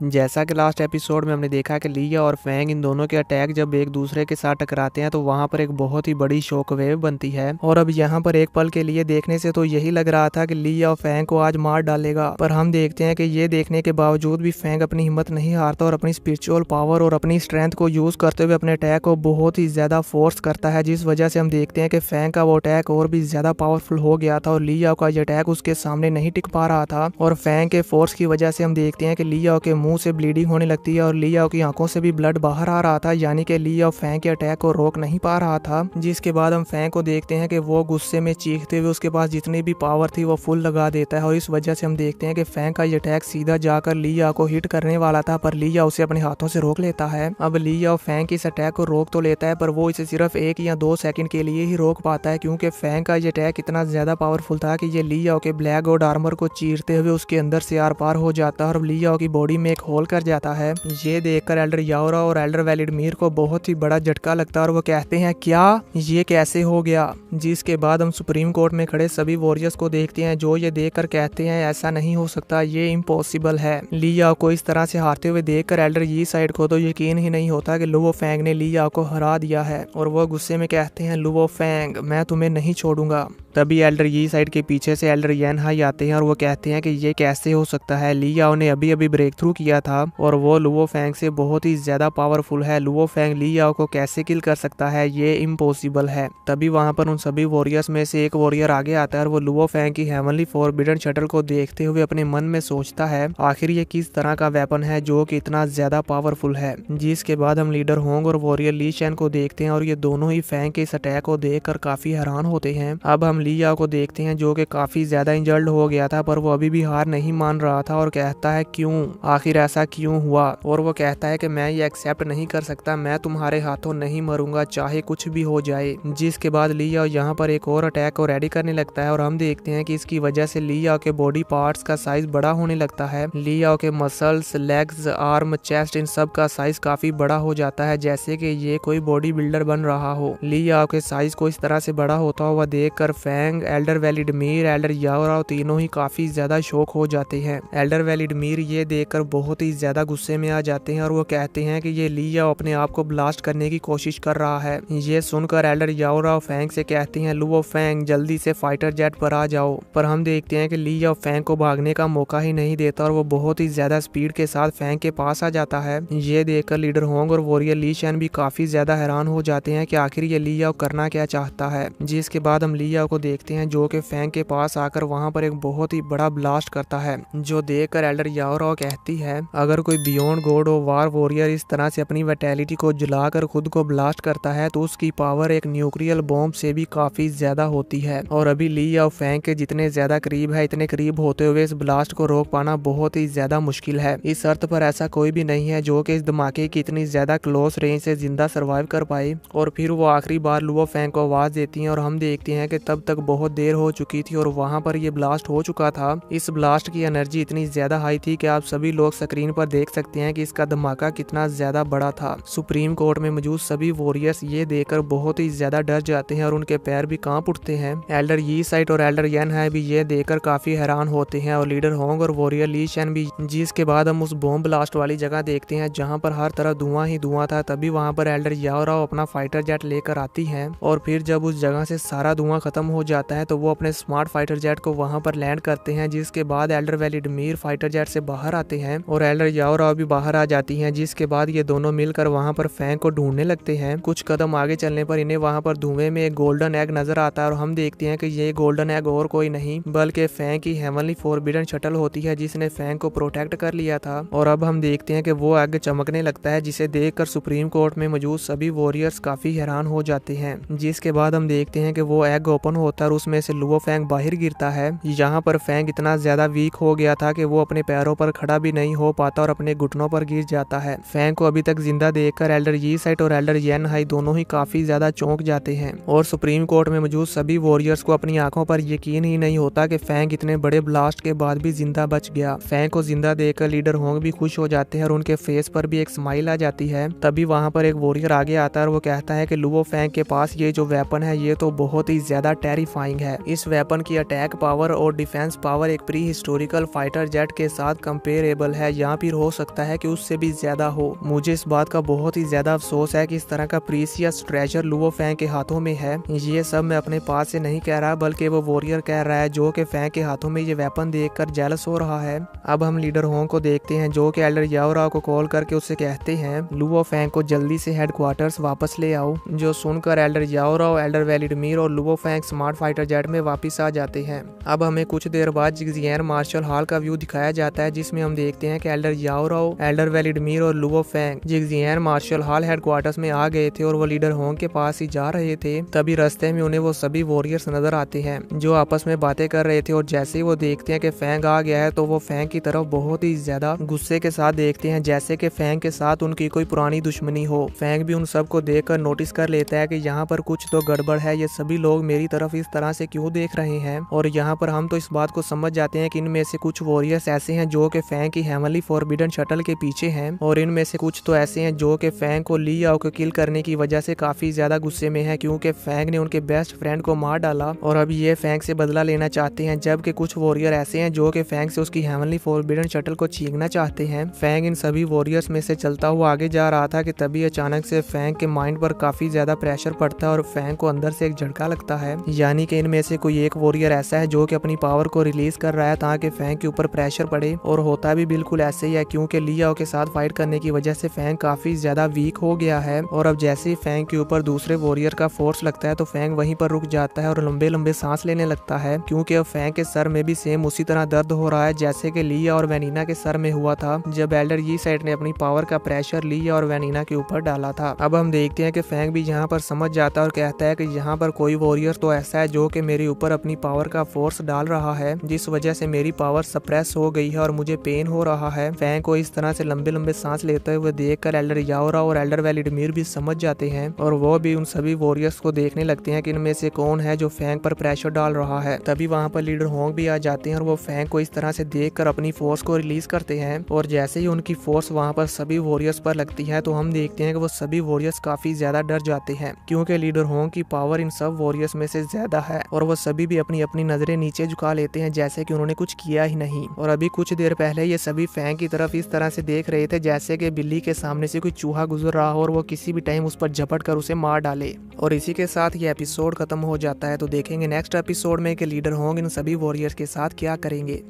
जैसा कि last episode में हमने देखा कि लिया और फैंग इन दोनों के अटैक जब एक दूसरे के साथ टकराते हैं तो वहां पर एक बहुत ही बड़ी शॉक वेव बनती है। और अब यहाँ पर एक पल के लिए देखने से तो यही लग रहा था कि लिया और फैंग को आज मार डालेगा, पर हम देखते हैं कि ये देखने के बावजूद भी फैंग अपनी हिम्मत नहीं हारता और अपनी स्पिरिचुअल पावर और अपनी स्ट्रेंथ को यूज करते हुए अपने अटैक को बहुत ही ज्यादा फोर्स करता है, जिस वजह से हम देखते हैं कि फैंग का वो अटैक और भी ज्यादा पावरफुल हो गया था और लिया का ये अटैक उसके सामने नहीं टिक पा रहा था। और फैंग के फोर्स की वजह से हम देखते हैं कि लिया के मुंह से ब्लीडिंग होने लगती है और लिया की आंखों से भी ब्लड बाहर आ रहा था, यानी कि लिया फैंग के अटैक को रोक नहीं पा रहा था। जिसके बाद हम फैंग को देखते हैं कि वो गुस्से में चीखते हुए उसके पास जितनी भी पावर थी वो फुल लगा देता है और इस वजह से हम देखते हैं कि फैंग का ये अटैक सीधा जाकर लिया को हिट करने वाला था, पर लिया उसे अपने हाथों से रोक लेता है। अब लिया फैंग के इस अटैक को रोक तो लेता है, पर वो इसे सिर्फ 1 या 2 सेकंड के लिए ही रोक पाता है, क्योंकि फैंग का ये अटैक इतना ज्यादा पावरफुल था कि ये लिया के ब्लैक गॉड आर्मर को चीरते हुए उसके अंदर से आर पार हो जाता है और लिया की बॉडी में एक होल कर जाता है। ये देखकर एल्डर याओरा और एल्डर वेलिडमीर को बहुत ही बड़ा झटका लगता है और वो कहते हैं क्या ये कैसे हो गया। जिसके बाद हम सुप्रीम कोर्ट में खड़े सभी वॉरियर्स को देखते हैं जो ये देखकर कहते हैं ऐसा नहीं हो सकता, ये इम्पॉसिबल है। लिया को इस तरह से हारते हुए देखकर एल्डर यी साइड को तो यकीन ही नहीं होता कि लुवो फैंग ने लिया को हरा दिया है और वो गुस्से में कहते हैं लुवो फैंग मैं तुम्हें नहीं छोड़ूंगा। तभी एल्डर यी साइड के पीछे से एल्डर येन हाई आते हैं और वो कहते हैं कि ये कैसे हो सकता है, लिया ने अभी अभी ब्रेक थ्रू किया था और वो लुवो फैंग से बहुत ही ज्यादा पावरफुल है, लुवो फैंग लिया को कैसे किल कर सकता है, ये इम्पॉसिबल है। तभी वहां पर उन सभी वॉरियर्स में से एक वॉरियर आगे आता है और वो लुवो फैंग की हेवनली फॉरबिडन शटल को देखते हुए अपने मन में सोचता है आखिर ये किस तरह का वेपन है जो कि इतना ज्यादा पावरफुल है। जिसके बाद हम लीडर होंग और वॉरियर ली शैन को देखते हैं और ये दोनों ही फैंग के इस अटैक को देखकर काफी हैरान होते हैं। अब हम लिया को देखते हैं जो कि काफी ज्यादा इंजर्ड हो गया था, पर वो अभी भी हार नहीं मान रहा था और कहता है क्यों, आखिर ऐसा क्यों हुआ। और वो कहता है कि मैं ये एक्सेप्ट नहीं कर सकता, मैं तुम्हारे हाथों नहीं मरूंगा चाहे कुछ भी हो जाए। जिसके बाद लिया यहाँ पर एक और अटैक को रेडी करने लगता है और हम देखते हैं कि इसकी वजह से लिया के बॉडी पार्ट्स का साइज बड़ा होने लगता है। लिया के मसल्स, लेग्स, आर्म, चेस्ट इन सब का साइज काफी बड़ा हो जाता है, जैसे कि ये कोई बॉडी बिल्डर बन रहा हो। लिया के साइज को इस तरह से बड़ा होता हुआ देखकर फैंग, एल्डर वेलिडमीर, एल्डर याओरा तीनों ही काफी ज्यादा शॉक हो जाते हैं। एल्डर वेलिडमीर ये देखकर बहुत ही ज्यादा गुस्से में आ जाते हैं और वो कहते हैं कि ये लिया अपने आप को ब्लास्ट करने की कोशिश कर रहा है। ये सुनकर एल्डर याओरा फैंग से कहते हैं लुवो फैंग जल्दी से फाइटर जेट पर आ जाओ, पर हम देखते हैं कि लिया फैंग को भागने का मौका ही नहीं देता और वो बहुत ही ज्यादा स्पीड के साथ फैंग के पास आ जाता है। ये देखकर लीडर होंग और वॉरियर ली शैन भी काफी ज्यादा हैरान हो जाते हैं कि आखिर ये लिया करना क्या चाहता है। जिसके बाद हम लिया को देखते हैं जो कि फैंग के पास आकर वहां पर एक बहुत ही बड़ा ब्लास्ट करता है, जो देखकर एल्डर याओरा कहती है अगर कोई बियॉन्ड गॉड और वार वॉरियर इस तरह से अपनी वैटेलिटी को जलाकर खुद को ब्लास्ट करता है तो उसकी पावर एक न्यूक्लियर बॉम्ब से भी काफी ज्यादा होती है। और अभी लिया और फैंग के जितने ज्यादा करीब है, इतने करीब होते हुए इस ब्लास्ट को रोक पाना बहुत ही ज्यादा मुश्किल है। इस अर्थ पर ऐसा कोई भी नहीं है जो कि इस धमाके की इतनी ज्यादा क्लोज रेंज से जिंदा सर्वाइव कर पाए। और फिर वो आखिरी बार लुवो फैंग को आवाज देती है और हम देखते हैं कि तब तक बहुत देर हो चुकी थी और वहां पर ये ब्लास्ट हो चुका था। इस ब्लास्ट की एनर्जी इतनी ज्यादा हाई थी कि आप सभी लोग स्क्रीन पर देख सकते हैं कि इसका धमाका कितना ज्यादा बड़ा था। सुप्रीम कोर्ट में मौजूद सभी वॉरियर्स ये देखकर बहुत ही ज्यादा डर जाते हैं और उनके पैर भी कांप उठते हैं। एल्डर यी साइट और एल्डर येन हाई भी ये देखकर काफी हैरान होते हैं और लीडर होंग और वॉरियर ली शैन भी। जिसके बाद हम उस बॉम्ब ब्लास्ट वाली जगह देखते हैं जहां पर हर तरफ धुआं ही धुआं था। तभी वहां पर एल्डर याओरा अपना फाइटर जेट लेकर आती है और फिर जब उस जगह से सारा धुआं खत्म हो जाता है तो वो अपने स्मार्ट फाइटर जेट को वहां पर लैंड करते हैं। जिसके बाद एल्डर वेलिडमीर फाइटर जेट से बाहर आते हैं और एल्डर याओरा भी बाहर आ जाती हैं। जिसके बाद ये दोनों मिलकर वहां पर फैंग को ढूंढने लगते हैं। कुछ कदम आगे चलने पर इन्हें वहां पर धुएं में एक गोल्डन एग नजर आता है और हम देखते हैं कि ये गोल्डन एग और कोई नहीं बल्कि फैंग की हेवनली फॉरबिडन शटल होती है जिसने फैंग को प्रोटेक्ट कर लिया था। और अब हम देखते हैं कि वो एग चमकने लगता है जिसे देखकर सुप्रीम कोर्ट में मौजूद सभी वॉरियर्स काफी हैरान हो जाते हैं। जिसके बाद हम देखते हैं कि वो एग ओपन होता है और उसमें से लुवो फैंग बाहर गिरता है। यहाँ पर फैंग इतना ज्यादा वीक हो गया था कि वो अपने पैरों पर खड़ा भी नहीं हो पाता और अपने घुटनों पर गिर जाता है। फैंग को अभी तक जिंदा देखकर एल्डर यी साइट और एल्डर येन हाई दोनों ही काफी ज्यादा चौंक जाते हैं और सुप्रीम कोर्ट में मौजूद सभी वॉरियर्स को अपनी आंखों पर यकीन ही नहीं होता कि फैंग इतने बड़े ब्लास्ट के बाद भी जिंदा बच गया। फैंग को जिंदा देखकर लीडर होंग भी खुश हो जाते हैं और उनके फेस पर भी एक स्माइल आ जाती है। तभी वहां पर एक वॉरियर आगे आता है और वो कहता है कि लुवो फैंग के पास ये जो वेपन है ये तो बहुत ही ज्यादा टेरिफाइंग है। इस वेपन की अटैक पावर और डिफेंस पावर एक प्री हिस्टोरिकल फाइटर जेट के साथ कंपेरेबल है या फिर हो सकता है कि उससे भी ज्यादा हो। मुझे इस बात का बहुत ही ज्यादा अफसोस है कि इस तरह का प्रीसियस ट्रेजर लुओ फैंग के हाथों में है। ये सब मैं अपने पास से नहीं कह रहा बल्कि वो वॉरियर कह रहा है जो कि फैंग के हाथों में ये वेपन देखकर जेलस हो रहा है। अब हम लीडर होंग को देखते हैं जो कि एल्डर याओराओ को कॉल करके उससे कहते हैं लुओ फैंग को जल्दी से हेडक्वार्टर्स वापस ले आओ। जो सुनकर एल्डर याओराओ, एल्डर वेलिडमीर और Luo Fang smart fighter jet में वापस आ जाते हैं। अब हमें कुछ देर बाद जिग्जियन मार्शल हॉल का व्यू दिखाया जाता है जिसमें हम देखते हैं कि एल्डर याओराओ, एल्डर वेलिडमीर और Luo Fang Jigjian marshal hall headquarters में आ गए थे और वो लीडर होंग के पास ही जा रहे थे। तभी रास्ते में उन्हें वो सभी वॉरियर्स नजर आते हैं जो आपस में बातें कर रहे थे और जैसे ही वो देखते हैं कि फैंग आ गया है तो वो फैंग की तरफ बहुत ही ज्यादा गुस्से के साथ देखते हैं जैसे कि फैंग के साथ उनकी कोई पुरानी दुश्मनी हो। फैंग भी उन सब को देखकर नोटिस कर लेता है कि यहाँ पर कुछ तो गड़बड़ है, ये सभी लोग मेरी तरफ इस तरह से क्यों देख रहे हैं। और यहाँ पर हम तो इस बात को समझ जाते हैं कि इनमें से कुछ वॉरियर्स ऐसे हैं जो कि फैंग की हेवनली फॉरबिडन शटल के पीछे हैं और इनमें से कुछ तो ऐसे हैं जो कि फैंग को ली याओ को किल करने की वजह से काफी ज्यादा गुस्से में है क्योंकि फैंग ने उनके बेस्ट फ्रेंड को मार डाला और अब ये फैंग से बदला लेना चाहते हैं। जबकि कुछ वॉरियर ऐसे हैं जो कि फैंग से उसकी हेवनली फॉरबिडन शटल को छीनना चाहते हैं। फैंग इन सभी वॉरियर्स में से चलता हुआ आगे जा रहा था कि तभी अचानक से फैंग के माइंड पर काफी ज्यादा प्रेशर पड़ता है और फैंग को अंदर से एक झटका लगता है, यानी कि इनमें से कोई एक वॉरियर ऐसा है जो कि अपनी पावर को रिलीज कर रहा है ताकि फैंग के ऊपर प्रेशर पड़े। और होता भी बिल्कुल ऐसे ही है क्योंकि ली याओ के साथ फाइट करने की वजह से फैंग काफी ज्यादा वीक हो गया है और अब जैसे ही फैंग के ऊपर दूसरे वॉरियर का फोर्स लगता है तो फैंग वहीं पर रुक जाता है और लंबे लंबे सांस लेने लगता है क्योंकि अब फैंग के सर में भी सेम उसी तरह दर्द हो रहा है जैसे कि लिया और वेनिना के सर में हुआ था जब एल्डर यी साइड ने अपनी पावर का प्रेशर लिया और वेनिना के ऊपर डाला था। अब हम देखते हैं कि फैंग भी यहाँ पर समझ जाता है और कहता है कि यहाँ पर कोई वॉरियर तो ऐसा है जो कि मेरे ऊपर अपनी पावर का फोर्स डाल रहा है जिस वजह से मेरी पावर सप्रेस हो गई है और मुझे पेन हो रहा है। फैंग को इस तरह से लंबे लंबे सांस लेते हुए देखकर एल्डर याओरा और एल्डर वेलिडमीर भी समझ जाते हैं और वो भी उन सभी वॉरियर्स को देखने लगते हैं कि इनमें से कौन है जो फैंग पर प्रेशर डाल रहा है। तभी वहाँ पर लीडर होंग भी आ जाते हैं और वो फैंग को इस तरह से देखकर अपनी फोर्स को रिलीज करते हैं और जैसे ही उनकी फोर्स वहाँ पर सभी वॉरियर्स पर लगती है तो हम देखते हैं कि वो सभी वॉरियर्स काफी ज्यादा डर जाते हैं क्योंकि लीडर होंग की पावर इन सब वॉरियर्स में से ज्यादा है और वो सभी भी अपनी अपनी नजरें नीचे झुका लेते हैं जैसे कि उन्होंने कुछ किया ही नहीं। और अभी कुछ देर पहले ये सभी फैंग की तरफ इस तरह से देख रहे थे जैसे कि बिल्ली के सामने से कोई चूहा गुजर रहा हो और वो किसी भी टाइम उस पर झपट कर उसे मार डाले। और इसी के साथ ये एपिसोड खत्म हो जाता है। तो देखेंगे नेक्स्ट एपिसोड में कि लीडर होंग इन सभी वॉरियर्स के साथ क्या करेंगे।